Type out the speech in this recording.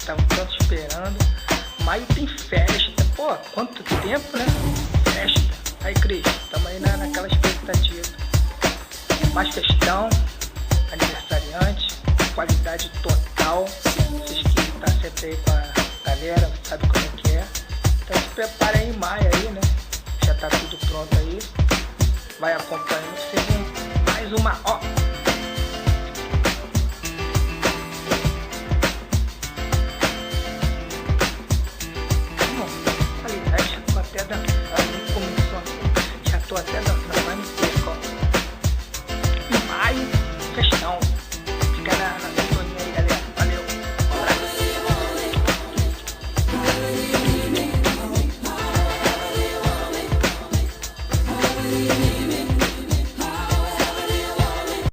estavam tanto esperando. Maio tem festa, pô, quanto tempo, né? Festa. Aí, Cris, tamo aí naquela expectativa. Mais festão, aniversariante, qualidade total. Vocês que tá sempre aí com a galera, sabe como é que é. Então se prepara aí em maio aí, né? Já tá tudo pronto aí. Vai acompanhando, seja mais uma, ó.